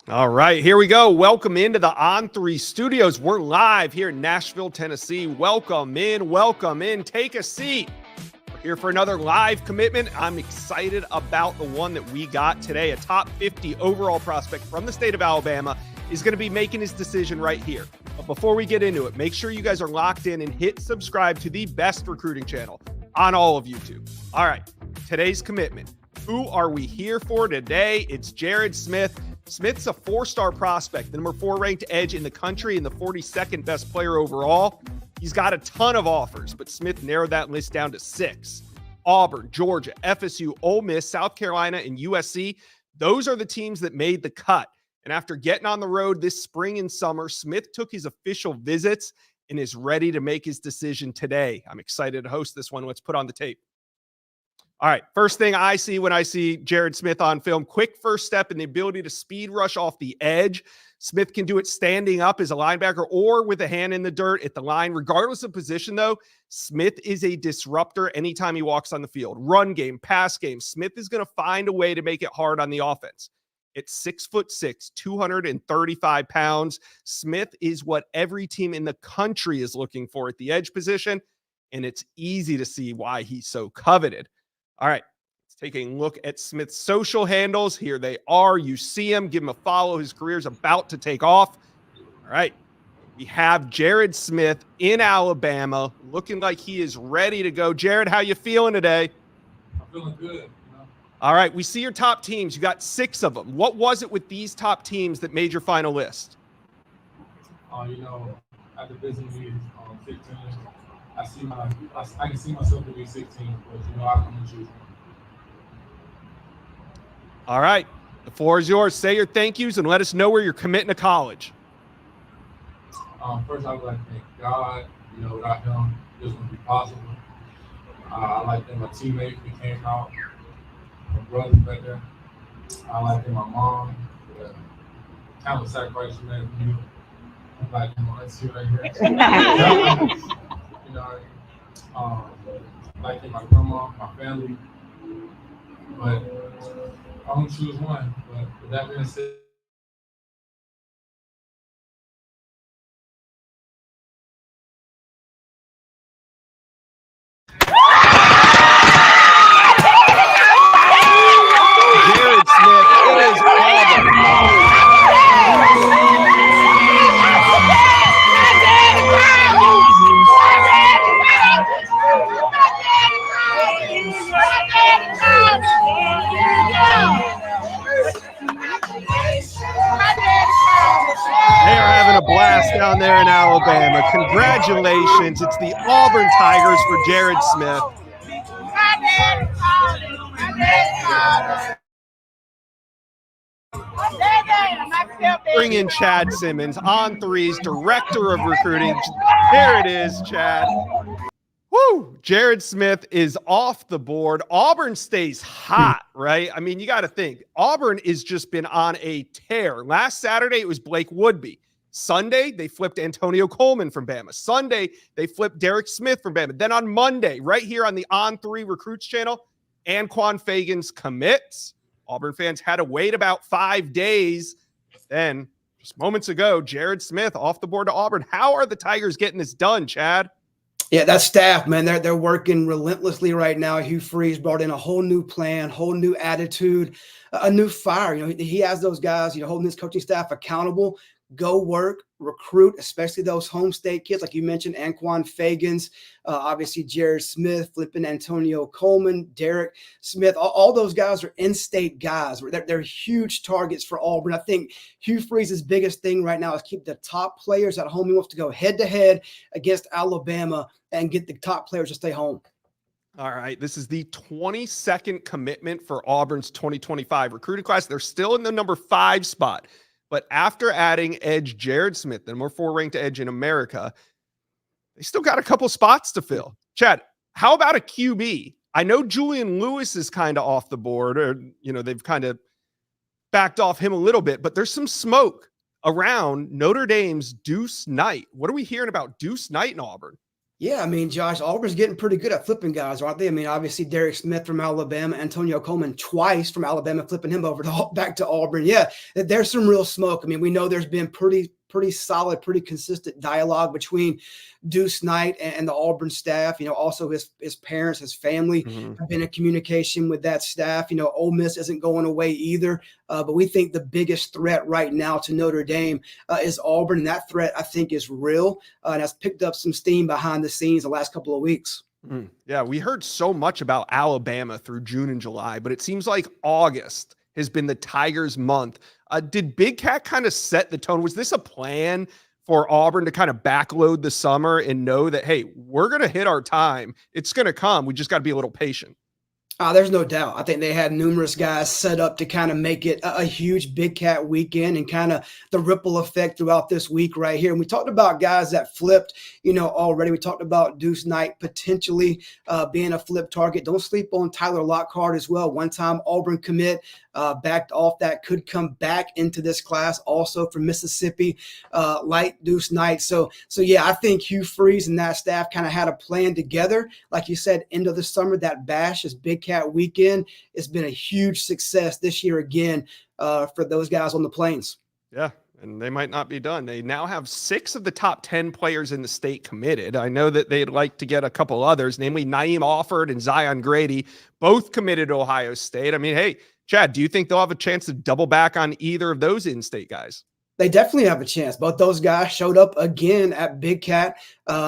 All right, here we go. Welcome into the On3 studios. We're live here in Nashville, Tennessee. Welcome in. Take a seat. We're here for another live commitment. I'm excited about the one that we got today. A top 50 overall prospect from the state of Alabama is going to be making his decision right here. But before we get into it, make sure you guys are locked in and hit subscribe to the best recruiting channel on all of YouTube. All right, today's commitment. Who are we here for today? It's Jared Smith. Smith's a four-star prospect, the number 4 ranked edge in the country and the 42nd best player overall. He's got a ton of offers, but Smith narrowed that list down to 6. Auburn, Georgia, FSU, Ole Miss, South Carolina, and USC. Those are the teams that made the cut. And after getting on the road this spring and summer, Smith took his official visits and is ready to make his decision today. I'm excited to host this one. Let's put on the tape. All right, first thing I see when I see Jared Smith on film, quick first step and the ability to speed rush off the edge. Smith can do it standing up as a linebacker or with a hand in the dirt at the line. Regardless of position, though, Smith is a disruptor anytime he walks on the field. Run game, pass game, Smith is going to find a way to make it hard on the offense. At 6'6", 235 pounds, Smith is what every team in the country is looking for at the edge position, and it's easy to see why he's so coveted. All right, let's take a look at Smith's social handles. Here they are. You see him. Give him a follow. His career's about to take off. All right, we have Jared Smith in Alabama looking like he is ready to go. Jared, how you feeling today? I'm feeling good. All right, we see your top teams. You got 6 of them. What was it with these top teams that made your final list? After visiting 15, I can see myself to be 16, but I can choose. All right, the floor is yours. Say your thank yous and let us know where you're committing to college. First, I would like to thank God. Without him, this wouldn't be possible. I like that my teammates came out, my brothers back there. I like that my mom, the countless sacrifices she made for me. I like that my auntie right here. Like my grandma, my family, but I don't choose one. But with that being said, Jared Smith, it is Auburn. They are having a blast down there in Alabama. Congratulations. It's the Auburn Tigers for Jared Smith. Bring in Chad Simmons, On3's Director of Recruiting. There it is, Chad. Woo! Jared Smith is off the board. Auburn stays hot, right? I mean, you got to think. Auburn has just been on a tear. Last Saturday, it was Blake Woodby. Sunday, they flipped Antonio Coleman from Bama. Sunday, they flipped Derek Smith from Bama. Then on Monday, right here on the On3 Recruits channel, Anquan Fagans commits. Auburn fans had to wait about 5 days. Then, just moments ago, Jared Smith off the board to Auburn. How are the Tigers getting this done, Chad? Yeah, that staff, man, they're working relentlessly right now. Hugh Freeze brought in a whole new plan, whole new attitude, a new fire. He has those guys, holding his coaching staff accountable. Go work, recruit, especially those home state kids, like you mentioned, Anquan Fagans, obviously Jared Smith, flipping Antonio Coleman, Derek Smith. All those guys are in-state guys. They're huge targets for Auburn. I think Hugh Freeze's biggest thing right now is keep the top players at home. He wants to go head-to-head against Alabama and get the top players to stay home. All right, this is the 22nd commitment for Auburn's 2025 recruiting class. They're still in the number 5 spot. But after adding edge Jared Smith, the number 4 ranked edge in America, they still got a couple spots to fill. Chad, how about a QB? I know Julian Lewis is kind of off the board, or, they've kind of backed off him a little bit, but there's some smoke around Notre Dame's Deuce Knight. What are we hearing about Deuce Knight in Auburn? Yeah, I mean, Josh, Auburn's getting pretty good at flipping guys, aren't they? I mean, obviously, Derek Smith from Alabama, Antonio Coleman twice from Alabama, flipping him over to back to Auburn. Yeah, there's some real smoke. I mean, we know there's been pretty solid, pretty consistent dialogue between Deuce Knight and the Auburn staff. Also his parents, his family have been in communication with that staff. Ole Miss isn't going away either. But we think the biggest threat right now to Notre Dame is Auburn. And that threat, I think, is real and has picked up some steam behind the scenes the last couple of weeks. Yeah, we heard so much about Alabama through June and July, but it seems like August has been the Tigers' month. Did Big Cat kind of set the tone? Was this a plan for Auburn to kind of backload the summer and know that, hey, we're going to hit our time. It's going to come. We just got to be a little patient. There's no doubt. I think they had numerous guys set up to kind of make it a huge Big Cat weekend and kind of the ripple effect throughout this week right here. And we talked about guys that flipped, already. We talked about Deuce Knight potentially being a flip target. Don't sleep on Tyler Lockhart as well. One-time Auburn commit, backed off that, could come back into this class also from Mississippi, like Deuce Knight. So yeah, I think Hugh Freeze and that staff kind of had a plan together. Like you said, end of the summer, that bash is Big Cat weekend. It's been a huge success this year again for those guys on the Plains. Yeah, and they might not be done. They now have 6 of the top 10 players in the state committed. I know that they'd like to get a couple others, namely Naeem Offord and Zion Grady, both committed to Ohio State. I mean, hey, Chad, do you think they'll have a chance to double back on either of those in-state guys? They definitely have a chance. Both those guys showed up again at Big Cat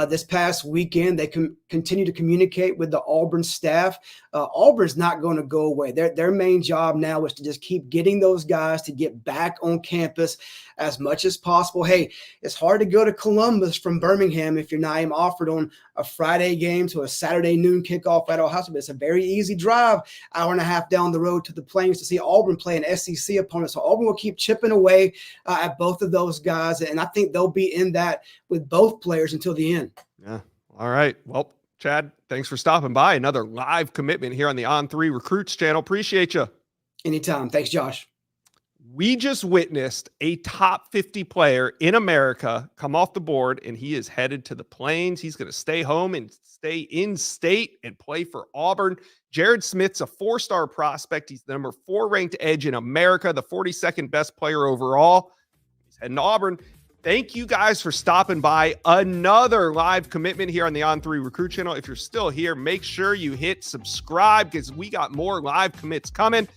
this past weekend. They continue to communicate with the Auburn staff. Auburn's not going to go away. Their main job now is to just keep getting those guys to get back on campus as much as possible. Hey, it's hard to go to Columbus from Birmingham if you're Naeem Offord on a Friday game to a Saturday noon kickoff at Ohio State. It's a very easy drive, hour and a half down the road to the Plains to see Auburn play an SEC opponent. So Auburn will keep chipping away at both of those guys, and I think they'll be in that with both players until the end. Yeah. All right. Well, Chad, thanks for stopping by. Another live commitment here on the On3 Recruits channel. Appreciate you. Anytime. Thanks, Josh. We just witnessed a top 50 player in America come off the board, and he is headed to the Plains. He's going to stay home and stay in state and play for Auburn. Jared Smith's a 4-star prospect. He's the number 4 ranked edge in America, the 42nd best player overall. He's heading to Auburn. Thank you guys for stopping by. Another live commitment here on the On3 Recruit channel. If you're still here, make sure you hit subscribe because we got more live commits coming.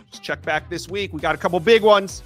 Just check back this week. We got a couple big ones.